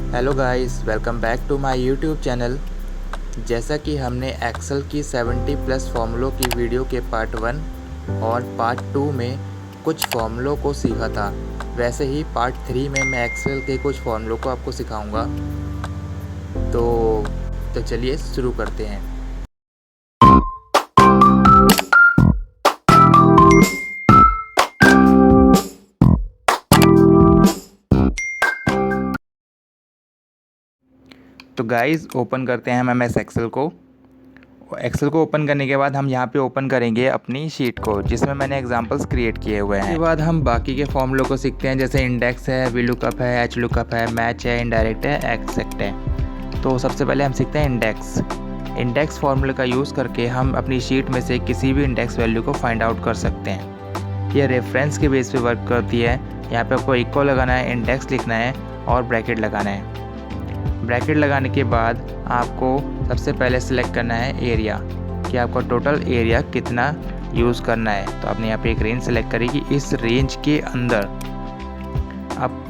Hello guys, welcome back to my YouTube channel. जैसा कि हमने एक्सेल की 70 प्लस फॉर्मूलों की वीडियो के पार्ट 1 और पार्ट 2 में कुछ फॉर्मूलों को सीखा था, वैसे ही पार्ट 3 में मैं एक्सेल के कुछ फॉर्मूलों को आपको सिखाऊंगा। तो चलिए शुरू करते हैं। तो गाइस, ओपन करते हैं हम एमएस एक्सेल को। एक्सेल को ओपन करने के बाद हम यहाँ पे ओपन करेंगे अपनी शीट को, जिसमें मैंने एग्जांपल्स क्रिएट किए हुए हैं। इसके बाद हम बाकी के फॉर्मूलों को सीखते हैं, जैसे इंडेक्स है, वी लुकअप है, एच लुकअप है, मैच है, इनडायरेक्ट है, एक्सेक्ट है। तो सबसे पहले हम सीखते हैं इंडेक्स। इंडेक्स फार्मूले का यूज़ करके हम अपनी शीट में से किसी भी इंडेक्स वैल्यू को फाइंड आउट कर सकते हैं। ये रेफरेंस के बेस पे वर्क करती है। यहाँ पे आपको इक्वल लगाना है, इंडेक्स लिखना है और ब्रैकेट लगाना है। ब्रैकेट लगाने के बाद आपको सबसे पहले सिलेक्ट करना है एरिया, कि आपको टोटल एरिया कितना यूज़ करना है। तो आपने यहाँ पे एक रेंज सेलेक्ट करी कि इस रेंज के अंदर अब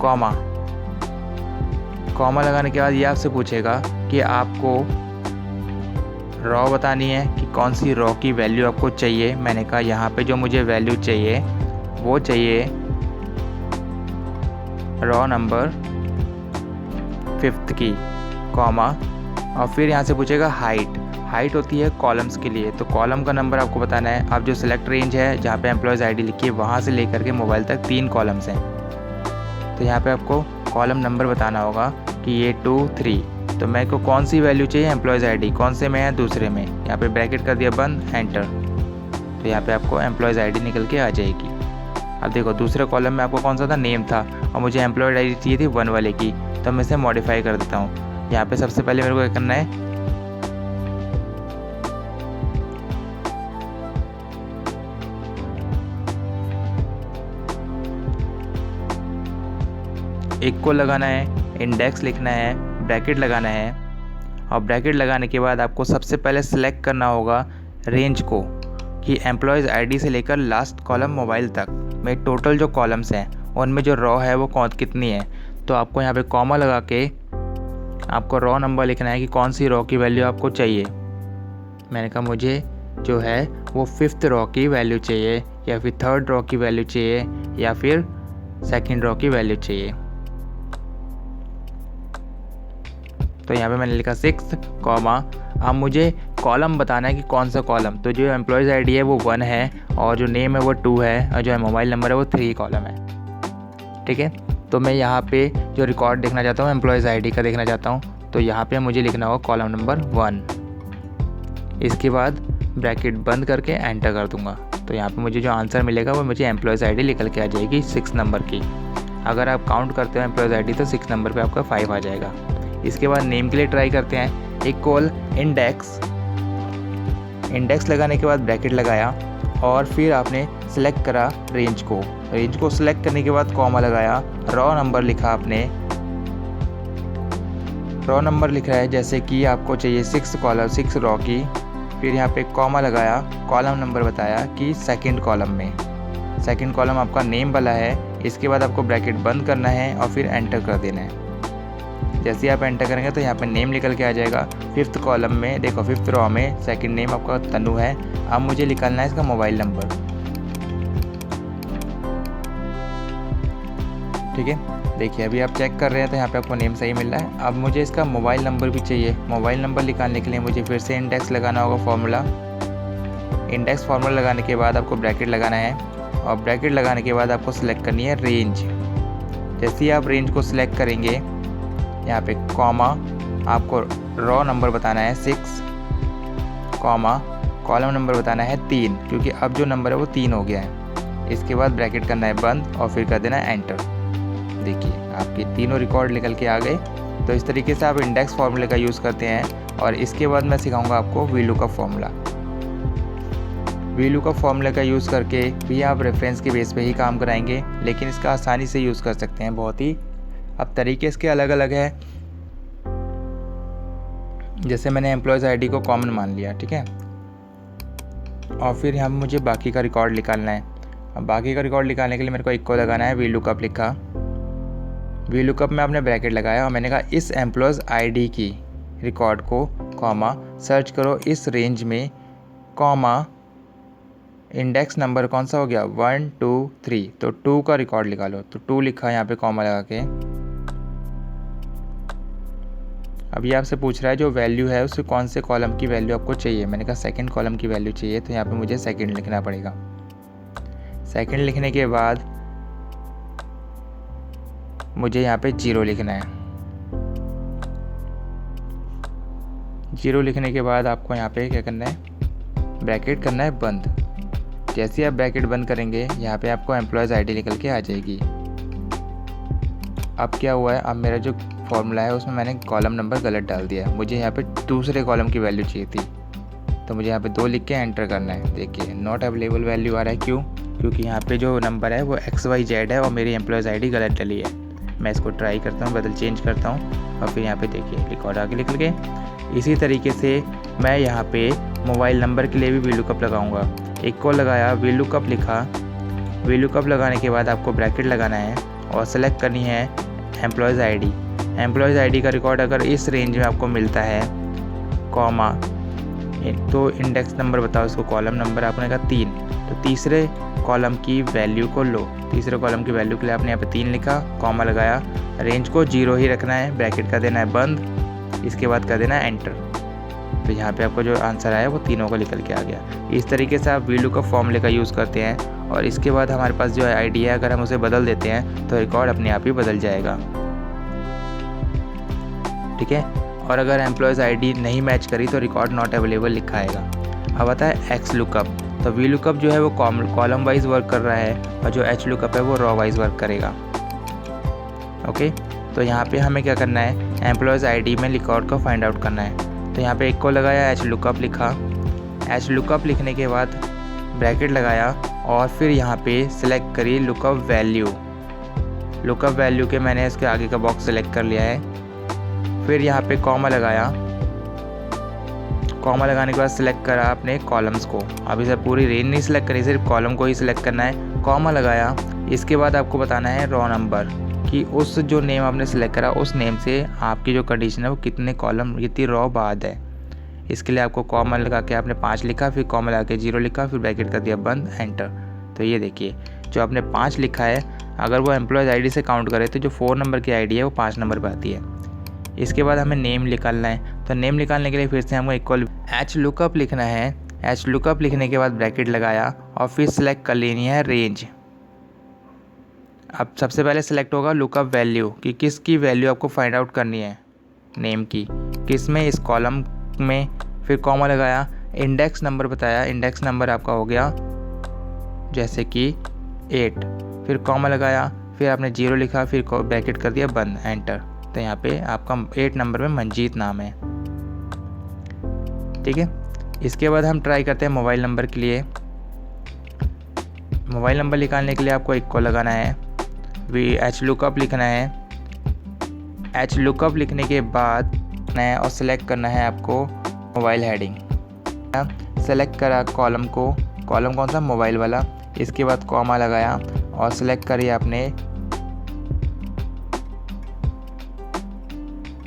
कॉमा लगाने के बाद ये आपसे पूछेगा कि आपको रॉ बतानी है कि कौन सी रॉ की वैल्यू आपको चाहिए। मैंने कहा यहाँ पे जो मुझे वैल्यू चाहिए वो चाहिए रॉ नंबर 5th की, कॉमा, और फिर यहाँ से पूछेगा हाइट होती है कॉलम्स के लिए, तो कॉलम का नंबर आपको बताना है। अब जो सिलेक्ट रेंज है जहाँ पे एम्प्लॉयज़ आईडी लिखी है वहाँ से लेकर के मोबाइल तक 3 कॉलम्स हैं, तो यहाँ पे आपको कॉलम नंबर बताना होगा कि ये 2 3। तो मेरे को कौन सी वैल्यू चाहिए, एम्प्लॉयज़ आईडी, कौन से में है, दूसरे में। यहाँ पे ब्रैकेट कर दिया बंद, एंटर। तो यहाँ पे आपको एम्प्लॉयज़ आईडी निकल के आ जाएगी। अब देखो दूसरे कॉलम में आपको कौन सा था, नेम था, और मुझे एम्प्लॉयड आईडी चाहिए थी 1 वाले की, तो मैं इसे मॉडिफाई कर देता हूँ। यहाँ पे सबसे पहले मेरे को क्या करना है, इक्वल लगाना है, इंडेक्स लिखना है, ब्रैकेट लगाना है, और ब्रैकेट लगाने के बाद आपको सबसे पहले सिलेक्ट करना होगा रेंज को, कि एम्प्लॉयज़ आईडी से लेकर लास्ट कॉलम मोबाइल तक में टोटल जो कॉलम्स हैं उनमें जो रॉ है वो कितनी है। तो आपको यहाँ पे कॉमा लगा के आपको रॉ नंबर लिखना है कि कौन सी रॉ की वैल्यू आपको चाहिए। मैंने कहा मुझे जो है वो 5th रॉ की वैल्यू चाहिए, या फिर 3rd रॉ की वैल्यू चाहिए, या फिर 2nd रॉ की वैल्यू चाहिए। तो यहाँ पे मैंने लिखा 6, कॉमा। अब मुझे कॉलम बताना है कि कौन सा कॉलम। तो जो एम्प्लॉयज़ आईडी है वो 1 है, और जो नेम है वो 2 है, और जो मोबाइल नंबर है वो 3 कॉलम है। ठीक है, तो मैं यहाँ पे जो रिकॉर्ड देखना चाहता हूँ एम्प्लॉयज़ आईडी का देखना चाहता हूँ, तो यहाँ पे मुझे लिखना होगा कॉलम नंबर 1। इसके बाद ब्रैकेट बंद करके एंटर कर दूँगा। तो यहाँ पे मुझे जो आंसर मिलेगा वो मुझे एम्प्लॉयज़ आईडी निकल के आ जाएगी 6 नंबर की। अगर आप काउंट करते हो एम्प्लॉयज़ आईडी तो 6 नंबर पे आपका 5 आ जाएगा। इसके बाद नेम के लिए ट्राई करते हैं, इक्वल इंडेक्स लगाने के बाद ब्रैकेट लगाया, और फिर आपने सेलेक्ट करा रेंज को सेलेक्ट करने के बाद कॉमा लगाया, रॉ नंबर लिखा आपने, रॉ नंबर लिख रहा है जैसे कि आपको चाहिए 6 रॉ की। फिर यहाँ पे कॉमा लगाया, कॉलम नंबर बताया कि 2nd कॉलम में, 2nd कॉलम आपका नेम वाला है। इसके बाद आपको ब्रैकेट बंद करना है और फिर एंटर कर देना है। जैसे ही आप एंटर करेंगे तो यहाँ पे नेम निकल के आ जाएगा। 5th कॉलम में देखो 5th रॉ में 2nd नेम आपका तनु है। अब मुझे निकालना है इसका मोबाइल नंबर। ठीक है, देखिए अभी आप चेक कर रहे हैं तो यहाँ पे आपको नेम सही मिल रहा है। अब मुझे इसका मोबाइल नंबर भी चाहिए। मोबाइल नंबर निकालने के लिए मुझे फिर से इंडेक्स लगाना होगा फार्मूला। इंडेक्स फार्मूला लगाने के बाद आपको ब्रैकेट लगाना है, और ब्रैकेट लगाने के बाद आपको सिलेक्ट करनी है रेंज। जैसे ही आप रेंज को सिलेक्ट करेंगे, यहाँ पे कॉमा, आपको रॉ नंबर बताना है 6, कॉमा, कॉलम नंबर बताना है 3, क्योंकि अब जो नंबर है वो 3 हो गया है। इसके बाद ब्रैकेट करना है बंद और फिर कर देना है एंटर। देखिए आपके तीनों रिकॉर्ड निकल के आ गए। तो इस तरीके से आप इंडेक्स फार्मूले का यूज़ करते हैं। और इसके बाद मैं सिखाऊंगा आपको V lookup formula. V lookup फार्मूले का यूज़ करके भी आप रेफरेंस के बेस पे ही काम कराएंगे, लेकिन इसका आसानी से यूज़ कर सकते हैं बहुत ही। अब तरीके इसके अलग अलग है। जैसे मैंने एम्प्लॉयज़ आईडी को कॉमन मान लिया, ठीक है, और फिर यहाँ मुझे बाकी का रिकॉर्ड निकालना है। अब बाकी का रिकॉर्ड निकालने के लिए मेरे को इक्वल लगाना है, वी लुकअप लिखा, वी लुकअप में आपने ब्रैकेट लगाया और मैंने कहा इस एम्प्लॉयज़ आईडी की रिकॉर्ड को कॉमा सर्च करो इस रेंज में कॉमा इंडेक्स नंबर कौन सा हो गया 1 2 3, तो 2 का रिकॉर्ड निकालो। तो 2 लिखा यहाँ पे कॉमा लगा के। अब ये आपसे पूछ रहा है जो वैल्यू है उससे कौन से कॉलम की वैल्यू आपको चाहिए। मैंने कहा सेकंड कॉलम की वैल्यू चाहिए, तो यहाँ पे मुझे सेकंड लिखना पड़ेगा। सेकंड लिखने के बाद मुझे यहाँ पे 0 लिखना है। 0 लिखने के बाद आपको यहाँ पे क्या करना है, ब्रैकेट करना है बंद। जैसे आप ब्रैकेट बंद करेंगे यहाँ पे आपको एम्प्लॉयज़ आईडी निकल के आ जाएगी। अब क्या हुआ है, अब मेरा जो फॉर्मूला है उसमें मैंने कॉलम नंबर गलत डाल दिया है। मुझे यहाँ पे दूसरे कॉलम की वैल्यू चाहिए थी, तो मुझे यहाँ पे 2 लिख के एंटर करना है। देखिए नॉट अवेलेबल वैल्यू आ रहा है, क्यों? क्योंकि यहाँ पे जो नंबर है वो XYZ है और मेरी एम्प्लॉयज़ आईडी गलत डली है। मैं इसको ट्राई करता हूँ, बदल चेंज करता हूँ और फिर यहाँ पे देखिए रिकॉर्ड आगे निकल गए। इसी तरीके से मैं यहाँ पे मोबाइल नंबर के लिए भी VLOOKUP लगाऊंगा। एक को लगाया, VLOOKUP लिखा। VLOOKUP लगाने के बाद आपको ब्रैकेट लगाना है और सेलेक्ट करनी है एम्प्लॉयज़ आईडी। एम्प्लॉयज़ आईडी का रिकॉर्ड अगर इस रेंज में आपको मिलता है कॉमा तो इंडेक्स नंबर बताओ इसको, कॉलम नंबर आपने कहा 3, तो तीसरे कॉलम की वैल्यू को लो। तीसरे कॉलम की वैल्यू के लिए आपने यहाँ पे 3 लिखा, कॉमा लगाया, रेंज को 0 ही रखना है, ब्रैकेट कर देना है बंद, इसके बाद कर देना है एंटर। तो यहाँ पे आपको जो आंसर आया वो तीनों का निकल के आ गया। इस तरीके से आप VLOOKUP फॉर्मूले का यूज़ करते हैं और इसके बाद हमारे पास जो आईडी है अगर हम उसे बदल देते हैं तो रिकॉर्ड अपने आप ही बदल जाएगा। ठीक है, और अगर एम्प्लॉयज़ आईडी नहीं मैच करी तो रिकॉर्ड नॉट अवेलेबल लिखा आएगा। अब आता है XLOOKUP। तो VLOOKUP जो है वो कॉलम वाइज वर्क कर रहा है और जो HLOOKUP है वो रॉ वाइज वर्क करेगा। ओके, तो यहाँ पे हमें क्या करना है, एम्प्लॉयज़ आईडी में रिकॉर्ड को फाइंड आउट करना है। तो यहाँ पे एक को लगाया, HLOOKUP लिखा। HLOOKUP लिखने के बाद ब्रैकेट लगाया और फिर यहाँ पे सिलेक्ट करी लुकअप वैल्यू। लुकअप वैल्यू के मैंने इसके आगे का बॉक्स सेलेक्ट कर लिया है। फिर यहाँ पे कॉमा लगाया। कॉमा लगाने के बाद सिलेक्ट करा अपने कॉलम्स को। अब इसे पूरी रेंज नहीं सिलेक्ट करी, सिर्फ कॉलम को ही सिलेक्ट करना है। कॉमा लगाया, इसके बाद आपको बताना है रॉ नंबर कि उस जो नेम आपने सेलेक्ट करा उस नेम से आपकी जो कंडीशन है वो कितने कॉलम कितनी रॉ बाद है। इसके लिए आपको कॉमा लगा के आपने 5 लिखा, फिर कॉमा लगा के 0 लिखा, फिर ब्रैकेट कर दिया बंद, एंटर। तो ये देखिए जो आपने 5 लिखा है अगर वो एम्प्लॉयज़ आईडी से काउंट करे तो जो 4 नंबर की आईडी है वो 5 नंबर पर आती है। इसके बाद हमें नेम निकालना है। तो नेम निकालने के लिए फिर से हमको इक्वल HLOOKUP लिखना है। HLOOKUP लिखने के बाद ब्रैकेट लगाया और फिर सिलेक्ट कर लेनी है रेंज। अब सबसे पहले सिलेक्ट होगा लुकअप वैल्यू कि किसकी वैल्यू आपको फाइंड आउट करनी है, नेम की, किस में, इस कॉलम में। फिर कॉमा लगाया, इंडेक्स नंबर बताया, इंडेक्स नंबर आपका हो गया जैसे कि 8। फिर कॉमा लगाया, फिर आपने 0 लिखा, फिर ब्रैकेट कर दिया बंद, एंटर। तो यहाँ पे आपका 8 नंबर में मंजीत नाम है। ठीक है, इसके बाद हम ट्राई करते हैं मोबाइल नंबर के लिए। मोबाइल नंबर निकालने के लिए आपको एक को लगाना है, HLOOKUP लिखना है। HLOOKUP लिखने के बाद और सेलेक्ट करना है आपको मोबाइल हेडिंग। सेलेक्ट करा कॉलम को, कॉलम कौन सा, मोबाइल वाला। इसके बाद कॉमा लगाया और सेलेक्ट करिए आपने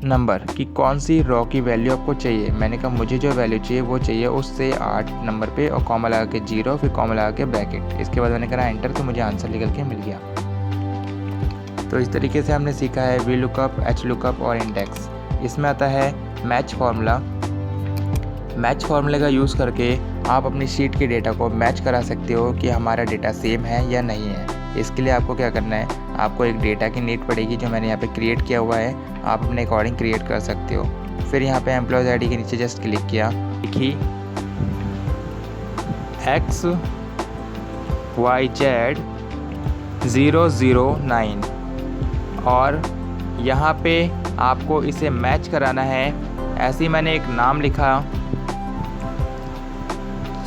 नंबर कि कौन सी रॉ की वैल्यू आपको चाहिए। मैंने कहा मुझे जो वैल्यू चाहिए वो चाहिए उससे 8 नंबर पे, और कॉमा लगा के 0, फिर कॉमा लगा के ब्रैकेट। इसके बाद मैंने करा एंटर, तो मुझे आंसर निकल के मिल गया। तो इस तरीके से हमने सीखा है VLOOKUP, HLOOKUP और इंडेक्स। इसमें आता है मैच फार्मूला। मैच फार्मूले का यूज़ करके आप अपनी शीट के डेटा को मैच करा सकते हो कि हमारा डेटा सेम है या नहीं है। इसके लिए आपको क्या करना है, आपको एक डेटा की नीड पड़ेगी जो मैंने यहाँ पे क्रिएट किया हुआ है, आप अपने अकॉर्डिंग क्रिएट कर सकते हो। फिर यहाँ पे एम्प्लॉयज़ आईडी के नीचे जस्ट क्लिक किया, लिखी XYZ 009 और यहाँ पे आपको इसे मैच कराना है। ऐसे ही मैंने एक नाम लिखा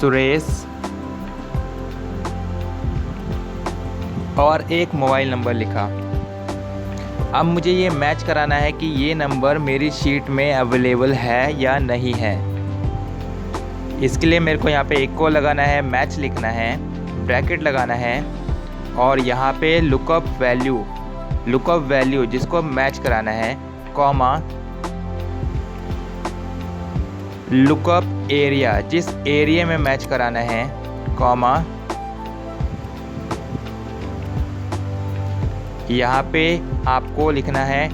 सुरेश और एक मोबाइल नंबर लिखा। अब मुझे ये मैच कराना है कि ये नंबर मेरी शीट में अवेलेबल है या नहीं है। इसके लिए मेरे को यहाँ पे एक को लगाना है, मैच लिखना है, ब्रैकेट लगाना है और यहाँ पे लुकअप वैल्यू लुकअप वैल्यू जिसको मैच कराना है, कॉमा लुकअप एरिया जिस एरिया में मैच कराना है, कॉमा यहाँ पे आपको लिखना है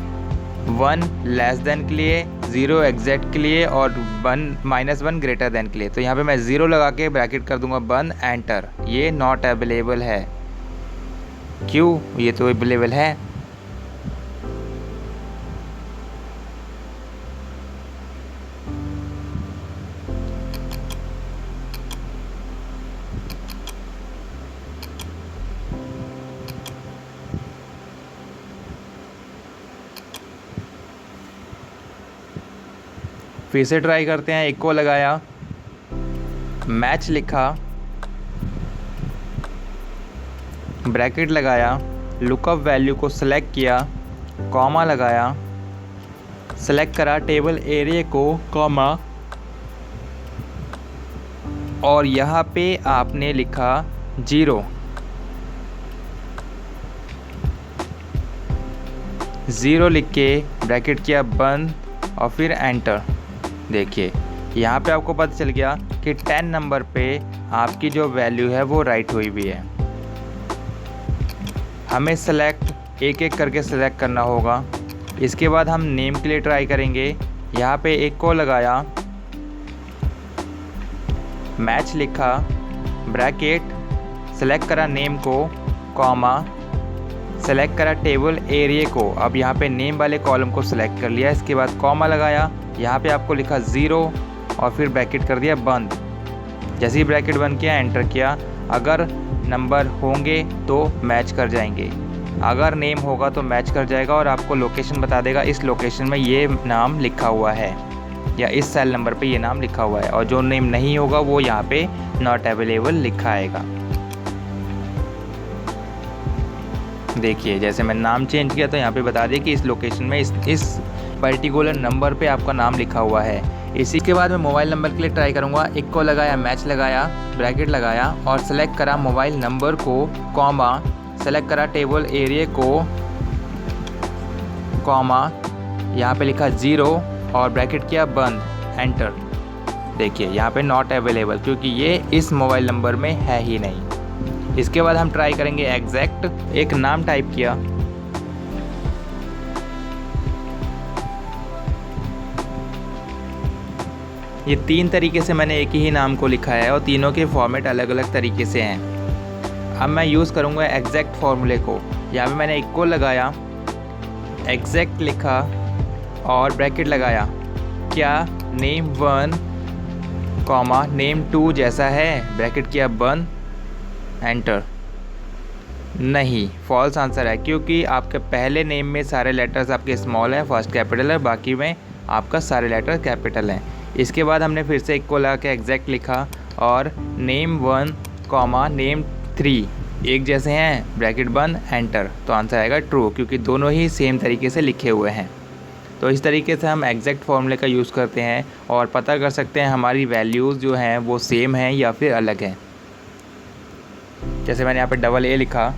1 लेस देन के लिए, 0 एग्जैक्ट के लिए और 1 ग्रेटर देन के लिए। तो यहाँ पे मैं 0 लगा के ब्रैकेट कर दूंगा बंद, एंटर। ये नॉट अवेलेबल है। क्यों? ये तो अवेलेबल है। फिर से ट्राई करते हैं। इक्वल लगाया, मैच लिखा, ब्रैकेट लगाया, लुकअप वैल्यू को सिलेक्ट किया, कॉमा लगाया, सेलेक्ट करा टेबल एरिया को, कॉमा, और यहाँ पे आपने लिखा 0 लिख के ब्रैकेट किया बंद और फिर एंटर। देखिए यहाँ पे आपको पता चल गया कि 10 नंबर पे आपकी जो वैल्यू है वो राइट हुई भी है। हमें सेलेक्ट एक एक करके सेलेक्ट करना होगा। इसके बाद हम नेम के लिए ट्राई करेंगे। यहाँ पे एक को लगाया, मैच लिखा, ब्रैकेट, सेलेक्ट करा नेम को, कॉमा, सेलेक्ट करा टेबल एरिया को। अब यहाँ पे नेम वाले कॉलम को सेलेक्ट कर लिया। इसके बाद कॉमा लगाया, यहाँ पे आपको लिखा 0 और फिर ब्रैकेट कर दिया बंद। जैसे ही ब्रैकेट बंद किया, एंटर किया। अगर नंबर होंगे तो मैच कर जाएंगे, अगर नेम होगा तो मैच कर जाएगा और आपको लोकेशन बता देगा इस लोकेशन में ये नाम लिखा हुआ है या इस सेल नंबर पे ये नाम लिखा हुआ है। और जो नेम नहीं होगा वो यहाँ पे नॉट अवेलेबल लिखा आएगा। देखिए जैसे मैं नाम चेंज किया तो यहाँ पे बता दिया कि इस लोकेशन में इस पर्टिकुलर नंबर पे आपका नाम लिखा हुआ है। इसी के बाद मैं मोबाइल नंबर के लिए ट्राई करूँगा। एक को लगाया, मैच लगाया, ब्रैकेट लगाया और सेलेक्ट करा मोबाइल नंबर को, कॉमा, सेलेक्ट करा टेबल एरिया को, कॉमा, यहाँ पे लिखा 0 और ब्रैकेट किया बंद, एंटर। देखिए यहाँ पे नॉट अवेलेबल क्योंकि ये इस मोबाइल नंबर में है ही नहीं। इसके बाद हम ट्राई करेंगे एग्जैक्ट। एक नाम टाइप किया, ये 3 तरीके से मैंने एक ही नाम को लिखा है और तीनों के फॉर्मेट अलग अलग तरीके से हैं। अब मैं यूज़ करूँगा एग्जैक्ट फॉर्मूले को। यहाँ पे मैंने इक्वल लगाया, एग्जैक्ट लिखा और ब्रैकेट लगाया। क्या नेम 1 कॉमा नेम 2 जैसा है? ब्रैकेट किया बंद, एंटर। नहीं, फॉल्स आंसर है क्योंकि आपके पहले नेम में सारे लेटर्स आपके स्मॉल हैं, फर्स्ट कैपिटल है, बाकी में आपका सारे लेटर कैपिटल हैं। इसके बाद हमने फिर से इक्वल लगा के एग्जैक्ट लिखा और नेम 1 कॉमा नेम 3 एक जैसे हैं, ब्रैकेट बंद, एंटर। तो आंसर आएगा ट्रू क्योंकि दोनों ही सेम तरीके से लिखे हुए हैं। तो इस तरीके से हम एग्जैक्ट फॉर्मूले का यूज़ करते हैं और पता कर सकते हैं हमारी वैल्यूज़ जो हैं वो सेम हैं या फिर अलग हैं। जैसे मैंने यहाँ पे AA लिखा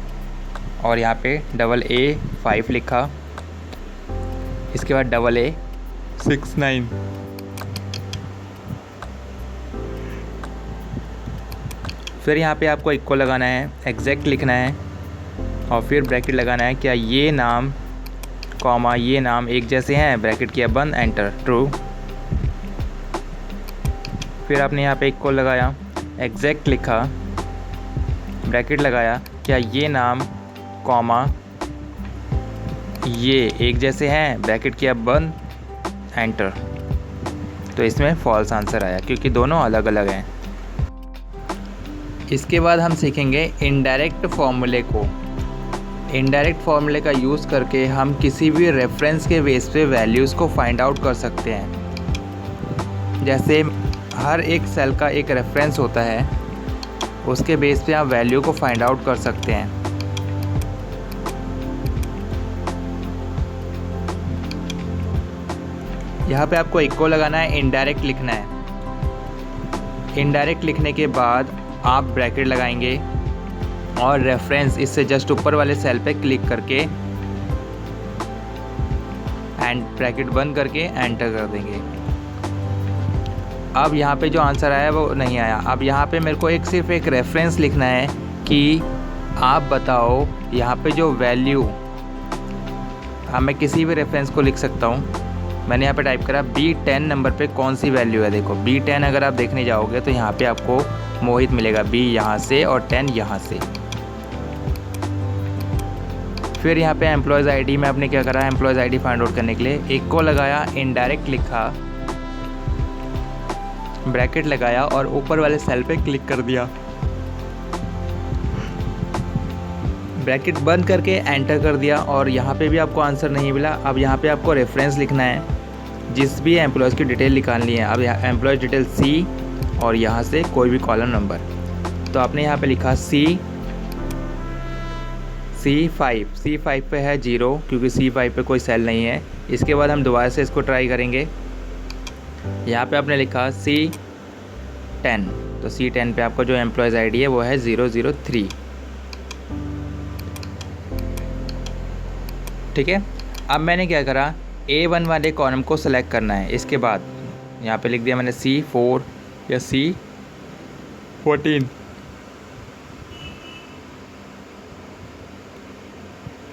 और यहाँ पे AA 5 लिखा, इसके बाद AA 6 9, फिर यहाँ पे आपको इक्वल लगाना है, एग्जैक्ट लिखना है और फिर ब्रैकेट लगाना है। क्या ये नाम कॉमा ये नाम एक जैसे हैं? ब्रैकेट किया बंद, एंटर, ट्रू। फिर आपने यहाँ पे इक्वल लगाया, एग्जैक्ट लिखा, ब्रैकेट लगाया। क्या ये नाम कॉमा ये एक जैसे हैं? ब्रैकेट किया बंद, एंटर। तो इसमें फॉल्स आंसर आया क्योंकि दोनों अलग अलग हैं। इसके बाद हम सीखेंगे इनडायरेक्ट फॉर्मूले को। इनडायरेक्ट फॉर्मूले का यूज़ करके हम किसी भी रेफरेंस के बेस पे वैल्यूज़ को फाइंड आउट कर सकते हैं। जैसे हर एक सेल का एक रेफरेंस होता है, उसके बेस पे आप वैल्यू को फाइंड आउट कर सकते हैं। यहाँ पे आपको इक्वल लगाना है, इनडायरेक्ट लिखना है। इनडायरेक्ट लिखने के बाद आप ब्रैकेट लगाएंगे और रेफरेंस इससे जस्ट ऊपर वाले सेल पे क्लिक करके एंड ब्रैकेट बंद करके एंटर कर देंगे। अब यहाँ पे जो आंसर आया वो नहीं आया। अब यहाँ पे मेरे को सिर्फ एक रेफरेंस लिखना है कि आप बताओ यहाँ पे जो वैल्यू, हाँ मैं किसी भी रेफरेंस को लिख सकता हूँ। मैंने यहाँ पे टाइप करा B10 नंबर पे कौन सी वैल्यू है। देखो B10 अगर आप देखने जाओगे तो यहाँ पे आपको मोहित मिलेगा, B यहाँ से और 10 यहाँ से। फिर यहाँ पे एम्प्लॉयज़ आईडी में आपने क्या करा, एम्प्लॉयज़ आईडी फाइंड आउट करने के लिए एक को लगाया, इनडायरेक्ट लिखा, ब्रैकेट लगाया और ऊपर वाले सेल पे क्लिक कर दिया, ब्रैकेट बंद करके एंटर कर दिया। और यहाँ पे भी आपको आंसर नहीं मिला। अब यहाँ पे आपको रेफरेंस लिखना है, जिस भी एम्प्लॉयज़ की डिटेल निकालनी है। अब यहाँ एम्प्लॉयज़ डिटेल C और यहाँ से कोई भी कॉलम नंबर। तो आपने यहाँ पे लिखा C5 पे है 0 क्योंकि C5 पे कोई सेल नहीं है। इसके बाद हम दोबारा से इसको ट्राई करेंगे। यहाँ पे आपने लिखा C10, तो C10 पे आपका जो एम्प्लॉयज़ आईडी है वो है 003। ठीक है। अब मैंने क्या करा, A1 वाले कॉलम को सेलेक्ट करना है। इसके बाद यहाँ पे लिख दिया मैंने C4 या C14।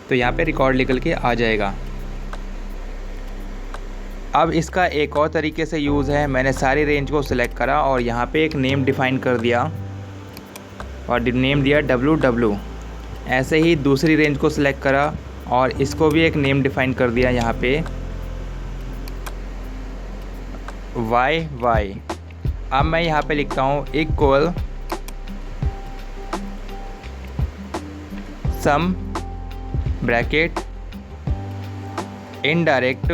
तो यहाँ पे रिकॉर्ड निकल के आ जाएगा। अब इसका एक और तरीके से यूज़ है। मैंने सारी रेंज को सिलेक्ट करा और यहाँ पे एक नेम डिफ़ाइन कर दिया और नेम दिया WW। ऐसे ही दूसरी रेंज को सिलेक्ट करा और इसको भी एक नेम डिफ़ाइन कर दिया यहाँ पे YY। अब मैं यहाँ पे लिखता हूँ इक्वल सम ब्रैकेट इनडायरेक्ट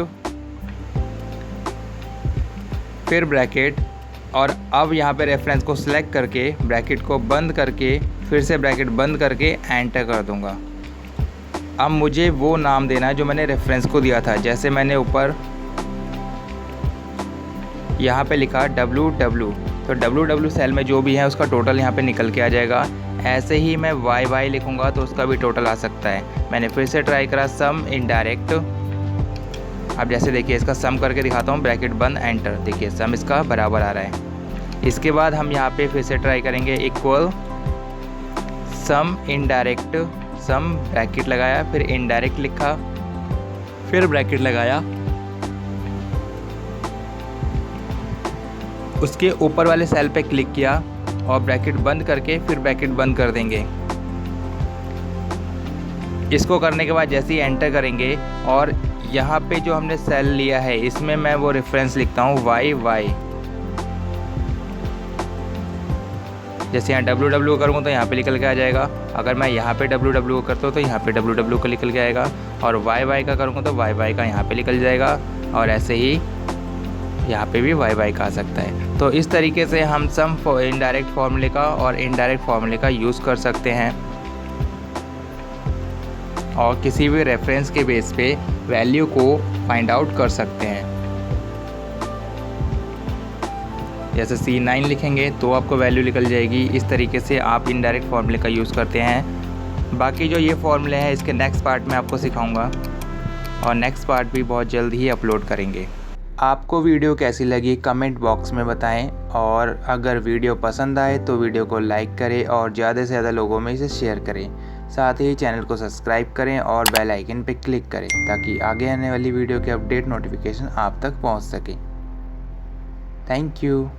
फिर ब्रैकेट, और अब यहाँ पे रेफरेंस को सिलेक्ट करके ब्रैकेट को बंद करके फिर से ब्रैकेट बंद करके एंटर कर दूँगा। अब मुझे वो नाम देना है जो मैंने रेफरेंस को दिया था। जैसे मैंने ऊपर यहाँ पे लिखा WW, तो WW सेल में जो भी है उसका टोटल यहाँ पे निकल के आ जाएगा। ऐसे ही मैं YY लिखूँगा तो उसका भी टोटल आ सकता है। मैंने फिर से ट्राई करा सम इनडायरेक्ट। अब जैसे देखिए इसका सम करके दिखाता हूँ, ब्रैकेट बंद एंटर, देखिए सम इसका बराबर आ रहा है। इसके बाद हम यहाँ पे फिर से ट्राई करेंगे इक्वल सम इनडायरेक्ट, सम ब्रैकेट लगाया फिर इनडायरेक्ट लिखा फिर ब्रैकेट लगाया, उसके ऊपर वाले सेल पे क्लिक किया और ब्रैकेट बंद करके फिर ब्रैकेट बंद कर देंगे। इसको करने के बाद जैसे ही एंटर करेंगे और यहाँ पे जो हमने सेल लिया है इसमें मैं वो रेफरेंस लिखता हूँ YY। जैसे यहाँ WW करूँगा तो यहाँ पे निकल के आ जाएगा। अगर मैं यहाँ पे WW करता हूँ तो यहाँ पे WW का निकल के आएगा, और YY का करूँगा तो YY का यहाँ पे निकल जाएगा, और ऐसे ही यहाँ पे भी YY का आ सकता है। तो इस तरीके से हम सम इनडायरेक्ट फार्मूले का और इनडायरेक्ट फार्मूले का यूज़ कर सकते हैं और किसी भी रेफरेंस के बेस पे वैल्यू को फाइंड आउट कर सकते हैं। जैसे C9 लिखेंगे तो आपको वैल्यू निकल जाएगी। इस तरीके से आप इनडायरेक्ट फार्मूले का यूज़ करते हैं। बाकी जो ये फार्मूले हैं इसके नेक्स्ट पार्ट में आपको सिखाऊंगा, और नेक्स्ट पार्ट भी बहुत जल्द ही अपलोड करेंगे। आपको वीडियो कैसी लगी कमेंट बॉक्स में बताएं, और अगर वीडियो पसंद आए तो वीडियो को लाइक करें और ज़्यादा से ज़्यादा लोगों में इसे शेयर करें। साथ ही चैनल को सब्सक्राइब करें और बेल आइकन पर क्लिक करें ताकि आगे आने वाली वीडियो के अपडेट नोटिफिकेशन आप तक पहुंच सके। Thank you.